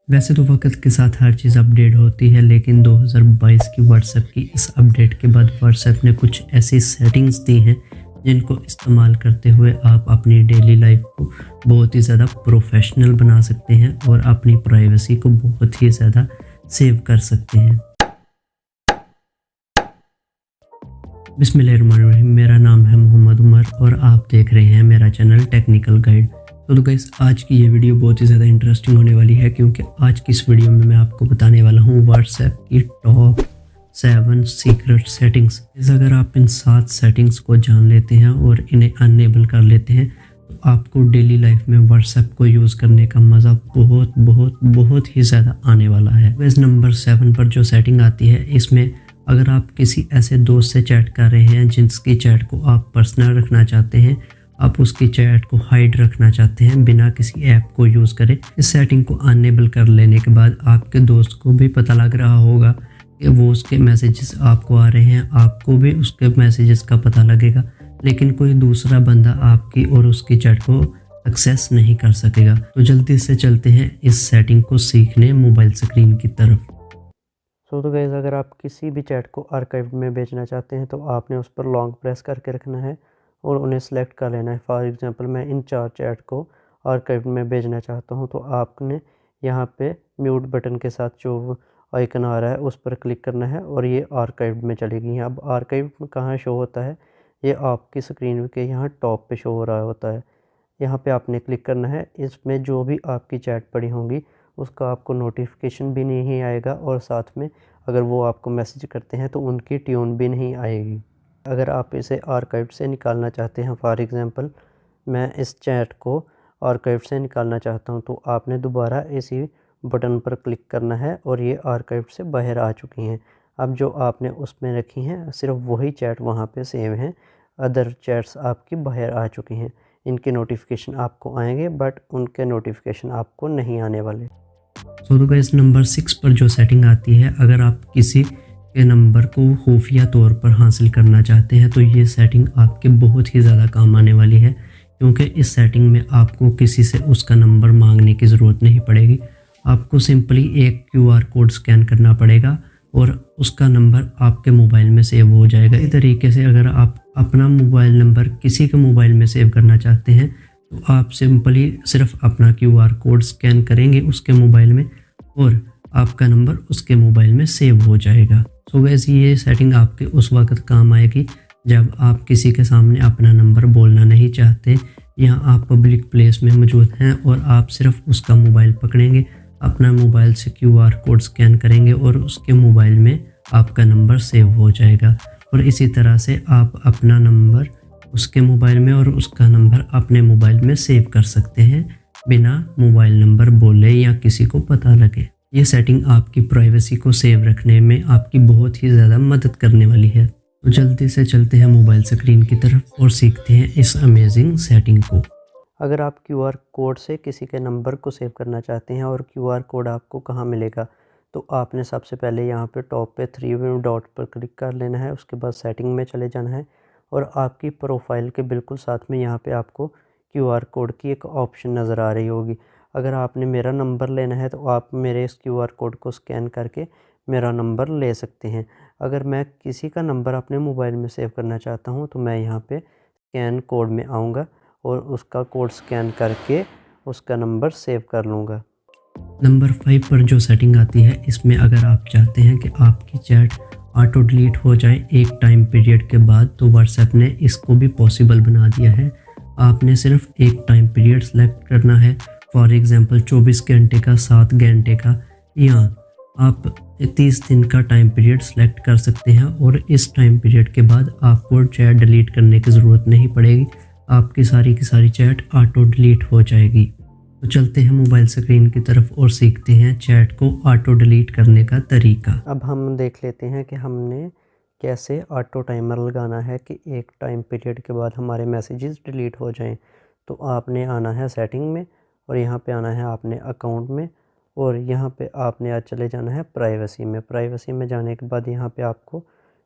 वैसे तो वक्त के साथ हर चीज़ अपडेट होती है, लेकिन 2022 की व्हाट्सएप की इस अपडेट के बाद व्हाट्सएप ने कुछ ऐसी सेटिंग्स दी हैं जिनको इस्तेमाल करते हुए आप अपनी डेली लाइफ को बहुत ही ज़्यादा प्रोफेशनल बना सकते हैं और अपनी प्राइवेसी को बहुत ही ज़्यादा सेव कर सकते हैं। बिस्मिल्लाहिर्रहमानिर्रहीम, मेरा नाम है मोहम्मद उमर और आप देख रहे हैं मेरा चैनल टेक्निकल गाइड। तो गाइस, आज की ये वीडियो बहुत ही ज़्यादा इंटरेस्टिंग होने वाली है, क्योंकि आज की इस वीडियो में मैं आपको बताने वाला हूँ व्हाट्सएप की टॉप 7 सीक्रेट सेटिंग्स। अगर आप इन 7 सेटिंग्स को जान लेते हैं और इन्हें अनेबल कर लेते हैं तो आपको डेली लाइफ में व्हाट्सएप को यूज़ करने का मज़ा बहुत बहुत बहुत ही ज़्यादा आने वाला है। वैसे नंबर 7 पर जो सेटिंग आती है, इसमें अगर आप किसी ऐसे दोस्त से चैट कर रहे हैं जिसकी चैट को आप पर्सनल रखना चाहते हैं, आप उसकी चैट को हाइड रखना चाहते हैं बिना किसी ऐप को यूज़ करे, इस सेटिंग को अनेबल कर लेने के बाद आपके दोस्त को भी पता लग रहा होगा कि वो उसके मैसेजेस आपको आ रहे हैं, आपको भी उसके मैसेजेस का पता लगेगा, लेकिन कोई दूसरा बंदा आपकी और उसकी चैट को एक्सेस नहीं कर सकेगा। तो जल्दी से चलते हैं इस सेटिंग को सीखने मोबाइल स्क्रीन की तरफ। तो गाइज़, अगर आप किसी भी चैट को आर्काइव में भेजना चाहते हैं तो आपने उस पर लॉन्ग प्रेस करके रखना है और उन्हें सेलेक्ट कर लेना है। फॉर एग्जांपल, मैं इन 4 चैट को आर्काइव में भेजना चाहता हूं, तो आपने यहां पे म्यूट बटन के साथ जो आइकन आ रहा है उस पर क्लिक करना है और ये आर्काइव में चलेगी। अब आर्काइव कहाँ शो होता है, ये आपकी स्क्रीन के यहाँ टॉप पे शो हो रहा होता है। यहाँ पे आपने क्लिक करना है। इसमें जो भी आपकी चैट पड़ी होंगी उसका आपको नोटिफिकेशन भी नहीं आएगा और साथ में अगर वो आपको मैसेज करते हैं तो उनकी ट्यून भी नहीं आएगी। अगर आप इसे आर्काइव से निकालना चाहते हैं, फॉर एग्ज़ाम्पल मैं इस चैट को आर्काइव से निकालना चाहता हूं, तो आपने दोबारा इसी बटन पर क्लिक करना है और ये आर्काइव से बाहर आ चुकी हैं। अब जो आपने उसमें रखी हैं सिर्फ वही चैट वहां पे सेव हैं, अदर चैट्स आपकी बाहर आ चुकी हैं। इनके नोटिफिकेशन आपको आएंगे बट उनके नोटिफिकेशन आपको नहीं आने वाले। तो गाइस, नंबर 6 पर जो सेटिंग आती है, अगर आप किसी के नंबर को खुफिया तौर पर हासिल करना चाहते हैं तो ये सेटिंग आपके बहुत ही ज़्यादा काम आने वाली है, क्योंकि इस सेटिंग में आपको किसी से उसका नंबर मांगने की ज़रूरत नहीं पड़ेगी। आपको सिंपली एक QR कोड स्कैन करना पड़ेगा और उसका नंबर आपके मोबाइल में सेव हो जाएगा। इसी तरीके से अगर आप अपना मोबाइल नंबर किसी के मोबाइल में सेव करना चाहते हैं तो आप सिंपली सिर्फ अपना QR कोड स्कैन करेंगे उसके मोबाइल में और आपका नंबर उसके मोबाइल में सेव हो जाएगा। सो गाइस, ये सेटिंग आपके उस वक्त काम आएगी जब आप किसी के सामने अपना नंबर बोलना नहीं चाहते, या आप पब्लिक प्लेस में मौजूद हैं और आप सिर्फ उसका मोबाइल पकड़ेंगे, अपना मोबाइल से QR कोड स्कैन करेंगे और उसके मोबाइल में आपका नंबर सेव हो जाएगा। और इसी तरह से आप अपना नंबर उसके मोबाइल में और उसका नंबर अपने मोबाइल में सेव कर सकते हैं बिना मोबाइल नंबर बोले या किसी को पता लगे। ये सेटिंग आपकी प्राइवेसी को सेव रखने में आपकी बहुत ही ज़्यादा मदद करने वाली है। तो जल्दी से चलते हैं मोबाइल स्क्रीन की तरफ और सीखते हैं इस अमेजिंग सेटिंग को। अगर आप QR कोड से किसी के नंबर को सेव करना चाहते हैं और QR कोड आपको कहाँ मिलेगा, तो आपने सबसे पहले यहाँ पे टॉप पे 3 डॉट पर क्लिक कर लेना है। उसके बाद सेटिंग में चले जाना है और आपकी प्रोफाइल के बिल्कुल साथ में यहाँ पे आपको QR कोड की एक ऑप्शन नज़र आ रही होगी। अगर आपने मेरा नंबर लेना है तो आप मेरे इस QR कोड को स्कैन करके मेरा नंबर ले सकते हैं। अगर मैं किसी का नंबर अपने मोबाइल में सेव करना चाहता हूँ तो मैं यहाँ पे स्कैन कोड में आऊँगा और उसका कोड स्कैन करके उसका नंबर सेव कर लूँगा। नंबर 5 पर जो सेटिंग आती है, इसमें अगर आप चाहते हैं कि आपकी चैट ऑटो डिलीट हो जाए एक टाइम पीरियड के बाद, तो व्हाट्सएप ने इसको भी पॉसिबल बना दिया है। आपने सिर्फ एक टाइम पीरियड सेलेक्ट करना है, फॉर एग्जांपल 24 घंटे का, 7 घंटे का, या आप 30 दिन का टाइम पीरियड सेलेक्ट कर सकते हैं और इस टाइम पीरियड के बाद आपको चैट डिलीट करने की ज़रूरत नहीं पड़ेगी, आपकी सारी की सारी चैट ऑटो डिलीट हो जाएगी। तो चलते हैं मोबाइल स्क्रीन की तरफ और सीखते हैं चैट को ऑटो डिलीट करने का तरीका। अब हम देख लेते हैं कि हमने कैसे ऑटो टाइमर लगाना है कि एक टाइम पीरियड के बाद हमारे मैसेजेस डिलीट हो जाएं। तो आपने आना है सेटिंग में और यहाँ पे आना है आपने अकाउंट में और यहाँ पे आपने आज चले जाना है प्राइवेसी में। प्राइवेसी में जाने के बाद यहाँ पे आपको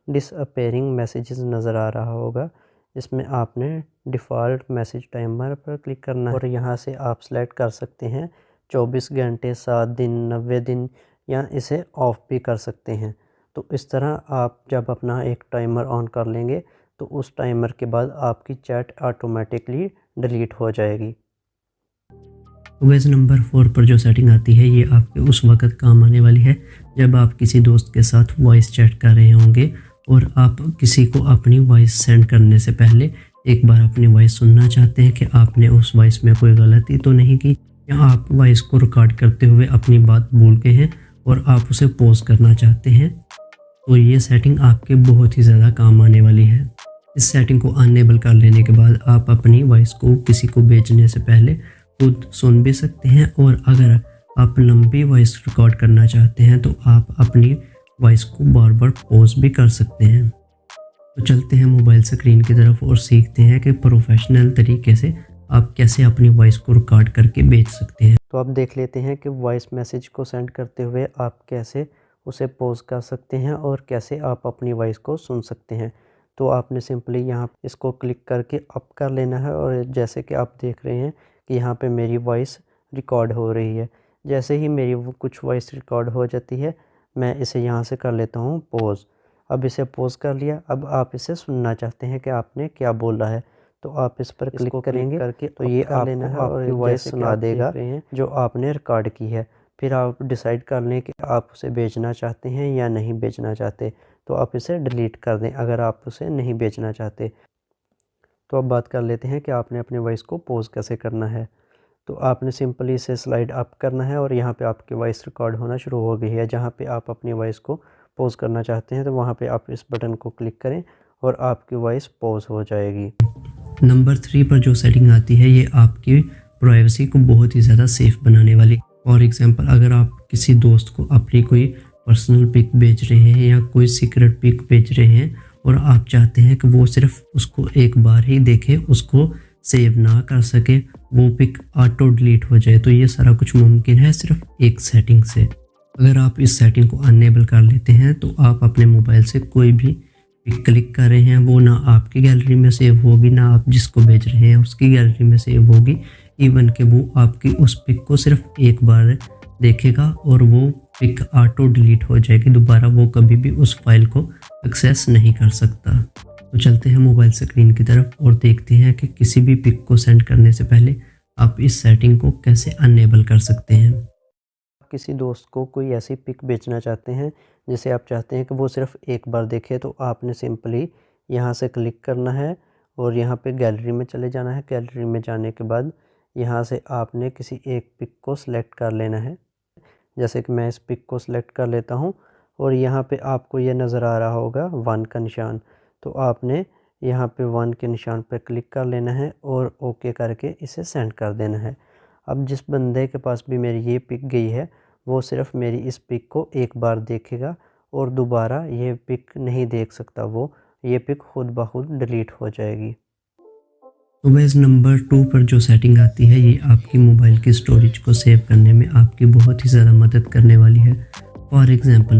डिसअपेयरिंग मैसेजेस नज़र आ रहा होगा। इसमें आपने डिफ़ॉल्ट मैसेज टाइमर पर क्लिक करना है और यहाँ से आप सेलेक्ट कर सकते हैं 24 घंटे, 7 दिन, 90 दिन, या इसे ऑफ भी कर सकते हैं। तो इस तरह आप जब अपना एक टाइमर ऑन कर लेंगे तो उस टाइमर के बाद आपकी चैट ऑटोमेटिकली डिलीट हो जाएगी। वेज नंबर 4 पर जो सेटिंग आती है ये आपके उस वक़्त काम आने वाली है जब आप किसी दोस्त के साथ वॉइस चैट कर रहे होंगे और आप किसी को अपनी वॉइस सेंड करने से पहले एक बार अपनी वॉइस सुनना चाहते हैं कि आपने उस वॉइस में कोई गलती तो नहीं की, या आप वॉइस को रिकॉर्ड करते हुए अपनी बात भूल गए हैं और आप उसे पॉज करना चाहते हैं। तो ये सेटिंग आपके बहुत ही ज़्यादा काम आने वाली है। इस सेटिंग को अनेबल कर लेने के बाद आप अपनी वॉइस को किसी को भेजने से पहले खुद सुन भी सकते हैं, और अगर आप लंबी वॉइस रिकॉर्ड करना चाहते हैं तो आप अपनी वॉइस को बार बार पॉज भी कर सकते हैं। तो चलते हैं मोबाइल स्क्रीन की तरफ और सीखते हैं कि प्रोफेशनल तरीके से आप कैसे अपनी वॉइस को रिकॉर्ड करके भेज सकते हैं। तो आप देख लेते हैं कि वॉइस मैसेज को सेंड करते हुए आप कैसे उसे पॉज कर सकते हैं और कैसे आप अपनी वॉइस को सुन सकते हैं। तो आपने सिंपली यहाँ इसको क्लिक करके अप कर लेना है, और जैसे कि आप देख रहे हैं कि यहाँ पे मेरी वॉइस रिकॉर्ड हो रही है। जैसे ही मेरी कुछ वॉइस रिकॉर्ड हो जाती है मैं इसे यहाँ से कर लेता हूँ पॉज। अब इसे पॉज कर लिया। अब आप इसे सुनना चाहते हैं कि आपने क्या बोला है, तो आप इस पर क्लिक करेंगे करके तो ये आपको आपकी वॉइस सुना देगा जो आपने रिकॉर्ड की है। फिर आप डिसाइड कर लें कि आप उसे भेजना चाहते हैं या नहीं भेजना चाहते, तो आप इसे डिलीट कर दें अगर आप उसे नहीं भेजना चाहते। तो अब बात कर लेते हैं कि आपने अपने वॉइस को पॉज कैसे करना है। तो आपने सिंपली इसे स्लाइड अप करना है और यहाँ पे आपकी वॉइस रिकॉर्ड होना शुरू हो गई है। जहाँ पे आप अपनी वॉइस को पॉज करना चाहते हैं तो वहाँ पे आप इस बटन को क्लिक करें और आपकी वॉइस पॉज हो जाएगी। नंबर 3 पर जो सेटिंग आती है ये आपकी प्राइवेसी को बहुत ही ज़्यादा सेफ बनाने वाली। फॉर एग्जांपल, अगर आप किसी दोस्त को अपनी कोई पर्सनल पिक भेज रहे हैं या कोई सीक्रेट पिक भेज रहे हैं और आप चाहते हैं कि वो सिर्फ उसको एक बार ही देखे, उसको सेव ना कर सके, वो पिक ऑटो डिलीट हो जाए, तो ये सारा कुछ मुमकिन है सिर्फ एक सेटिंग से। अगर आप इस सेटिंग को अनेबल कर लेते हैं तो आप अपने मोबाइल से कोई भी पिक क्लिक कर रहे हैं वो ना आपकी गैलरी में सेव होगी, ना आप जिसको भेज रहे हैं उसकी गैलरी में सेव होगी। इवन कि वो आपकी उस पिक को सिर्फ एक बार देखेगा और वो पिक ऑटो डिलीट हो जाएगी, दोबारा वो कभी भी उस फाइल को एक्सेस नहीं कर सकता। तो चलते हैं मोबाइल स्क्रीन की तरफ और देखते हैं कि किसी भी पिक को सेंड करने से पहले आप इस सेटिंग को कैसे अनेबल कर सकते हैं। किसी दोस्त को कोई ऐसी पिक भेजना चाहते हैं जिसे आप चाहते हैं कि वो सिर्फ एक बार देखे, तो आपने सिंपली यहाँ से क्लिक करना है और यहाँ पे गैलरी में चले जाना है। गैलरी में जाने के बाद यहाँ से आपने किसी एक पिक को सिलेक्ट कर लेना है। जैसे कि मैं इस पिक को सिलेक्ट कर लेता हूँ और यहाँ पे आपको ये नज़र आ रहा होगा 1 का निशान, तो आपने यहाँ पे 1 के निशान पर क्लिक कर लेना है और ओके करके इसे सेंड कर देना है। अब जिस बंदे के पास भी मेरी ये पिक गई है वो सिर्फ मेरी इस पिक को एक बार देखेगा और दोबारा ये पिक नहीं देख सकता, वो ये पिक खुद ब खुद डिलीट हो जाएगी। तो वैसे नंबर 2 पर जो सेटिंग आती है ये आपकी मोबाइल की स्टोरेज को सेव करने में आपकी बहुत ही ज़्यादा मदद करने वाली है। फॉर एग्जांपल,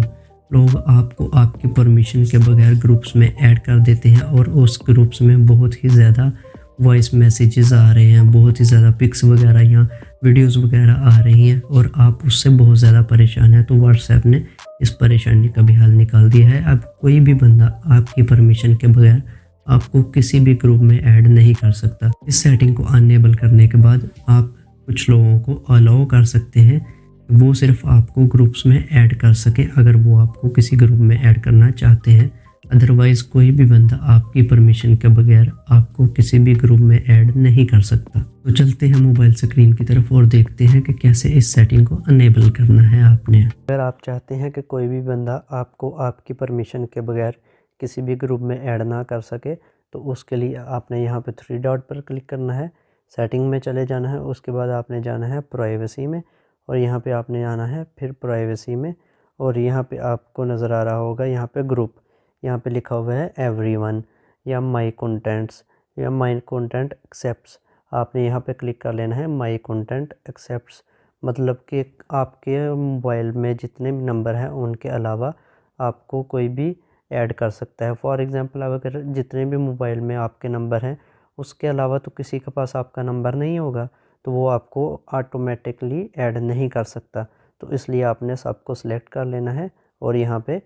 लोग आपको आपकी परमिशन के बगैर ग्रुप्स में ऐड कर देते हैं और उस ग्रुप्स में बहुत ही ज़्यादा वॉइस मैसेजेस आ रहे हैं, बहुत ही ज़्यादा पिक्स वगैरह या वीडियोस वगैरह आ रही हैं और आप उससे बहुत ज़्यादा परेशान हैं। तो व्हाट्सएप ने इस परेशानी का भी हल निकाल दिया है। अब कोई भी बंदा आपकी परमिशन के बगैर आपको किसी भी ग्रुप में ऐड नहीं कर सकता। इस सेटिंग को अनेबल करने के बाद आप कुछ लोगों को अलाउ कर सकते हैं, वो सिर्फ आपको ग्रुप्स में ऐड कर सके अगर वो आपको किसी ग्रुप में ऐड करना चाहते हैं। अदरवाइज़ कोई भी बंदा आपकी परमिशन के बगैर आपको किसी भी ग्रुप में ऐड नहीं कर सकता। तो चलते हैं मोबाइल स्क्रीन की तरफ और देखते हैं कि कैसे इस सेटिंग को अनेबल करना है आपने। अगर आप चाहते हैं कि कोई भी बंदा आपको आपकी परमिशन के बगैर किसी भी ग्रुप में ऐड ना कर सके, तो उसके लिए आपने यहाँ पे 3 डॉट पर क्लिक करना है, सेटिंग में चले जाना है, उसके बाद आपने जाना है प्राइवेसी में और यहाँ पे आपने आना है फिर प्राइवेसी में, और यहाँ पे आपको नज़र आ रहा होगा यहाँ पे ग्रुप, यहाँ पे लिखा हुआ है एवरीवन या माई कंटेंट्स या माई कंटेंट एक्सेप्ट्स। आपने यहाँ पे क्लिक कर लेना है माई कंटेंट एक्सेप्ट्स, मतलब कि आपके मोबाइल में जितने भी नंबर हैं उनके अलावा आपको कोई भी ऐड कर सकता है। फॉर एग्ज़ाम्पल, अगर जितने भी मोबाइल में आपके नंबर हैं उसके अलावा तो किसी के पास आपका नंबर नहीं होगा, तो वो आपको ऑटोमेटिकली ऐड नहीं कर सकता। तो इसलिए आपने सबको सिलेक्ट कर लेना है और यहाँ पे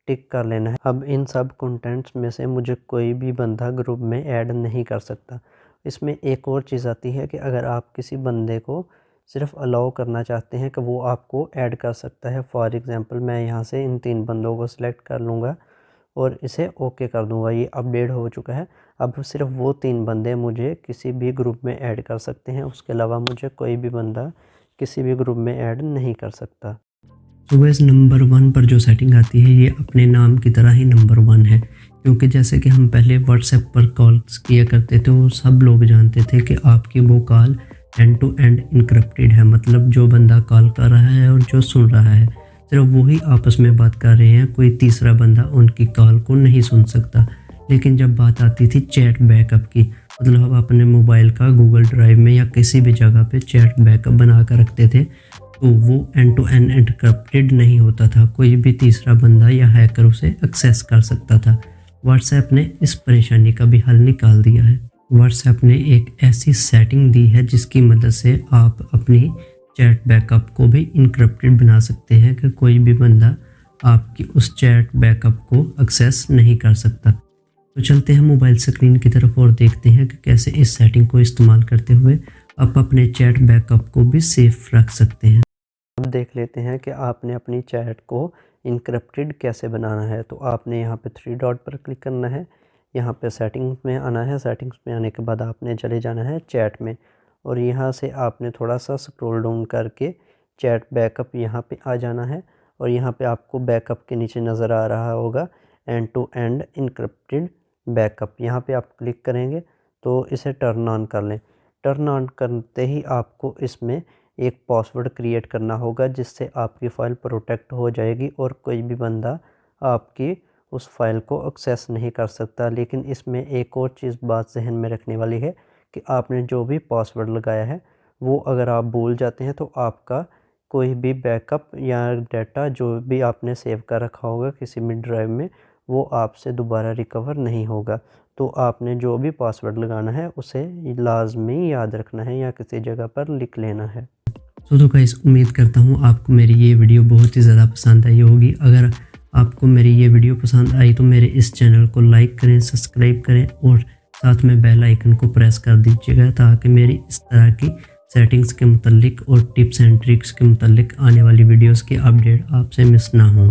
टिक कर लेना है। अब इन सब कंटेंट्स में से मुझे कोई भी बंदा ग्रुप में ऐड नहीं कर सकता। इसमें एक और चीज़ आती है कि अगर आप किसी बंदे को सिर्फ अलाउ करना चाहते हैं कि वो आपको ऐड कर सकता है। फॉर एग्ज़ाम्पल मैं यहाँ से इन 3 बंदों को सिलेक्ट कर लूँगा और इसे ओके कर दूँगा। ये अपडेट हो चुका है। अब सिर्फ वो 3 बंदे मुझे किसी भी ग्रुप में ऐड कर सकते हैं, उसके अलावा मुझे कोई भी बंदा किसी भी ग्रुप में ऐड नहीं कर सकता। तो गैस नंबर 1 पर जो सेटिंग आती है ये अपने नाम की तरह ही नंबर 1 है, क्योंकि जैसे कि हम पहले व्हाट्सएप पर कॉल्स किया करते थे वो सब लोग जानते थे कि आपकी वो call end to end encrypted है। मतलब जो बंदा कॉल कर रहा है और जो सुन रहा है सिर्फ वही आपस में बात कर रहे हैं, कोई तीसरा बंदा उनकी कॉल को नहीं सुन सकता। लेकिन जब बात आती थी चैट बैकअप की, मतलब हम अपने मोबाइल का गूगल ड्राइव में या किसी भी जगह पे चैट बैकअप बना कर रखते थे तो वो एंड टू एंड एनक्रिप्टेड नहीं होता था, कोई भी तीसरा बंदा या हैकर उसे एक्सेस कर सकता था। व्हाट्सएप ने इस परेशानी का भी हल निकाल दिया है। व्हाट्सएप ने एक ऐसी सेटिंग दी है जिसकी मदद से आप अपनी चैट बैकअप को भी इनक्रिप्टेड बना सकते हैं कि कोई भी बंदा आपकी उस चैट बैकअप को एक्सेस नहीं कर सकता। तो चलते हैं मोबाइल स्क्रीन की तरफ और देखते हैं कि कैसे इस सेटिंग को इस्तेमाल करते हुए आप अपने चैट बैकअप को भी सेफ रख सकते हैं। अब देख लेते हैं कि आपने अपनी चैट को इनक्रिप्टेड कैसे बनाना है। तो आपने यहाँ पे 3 डॉट पर क्लिक करना है, यहाँ पे सेटिंग्स में आना है। सेटिंग्स में आने के बाद आपने चले जाना है चैट में और यहाँ से आपने थोड़ा सा स्क्रॉल डाउन करके चैट बैकअप यहाँ पे आ जाना है और यहाँ पे आपको बैकअप के नीचे नज़र आ रहा होगा end to end encrypted backup. यहाँ पे आप क्लिक करेंगे तो इसे टर्न ऑन कर लें। टर्न ऑन करते ही आपको इसमें एक पासवर्ड क्रिएट करना होगा जिससे आपकी फ़ाइल प्रोटेक्ट हो जाएगी और कोई भी बंदा आपकी उस फाइल को एक्सेस नहीं कर सकता। लेकिन इसमें एक और चीज़ बात जहन में रखने वाली है कि आपने जो भी पासवर्ड लगाया है वो अगर आप भूल जाते हैं तो आपका कोई भी बैकअप या डाटा जो भी आपने सेव कर रखा होगा किसी भी ड्राइव में वो आपसे दोबारा रिकवर नहीं होगा। तो आपने जो भी पासवर्ड लगाना है उसे लाजमी याद रखना है या किसी जगह पर लिख लेना है। तो गाइस उम्मीद करता हूँ आपको मेरी ये वीडियो बहुत ही ज़्यादा पसंद आई होगी। अगर आपको मेरी ये वीडियो पसंद आई तो मेरे इस चैनल को लाइक करें, सब्सक्राइब करें और साथ में बेल आइकन को प्रेस कर दीजिएगा ताकि मेरी इस तरह की सेटिंग्स के मुतालिक और टिप्स एंड ट्रिक्स के मुतालिक आने वाली वीडियोस की अपडेट आपसे मिस ना हो।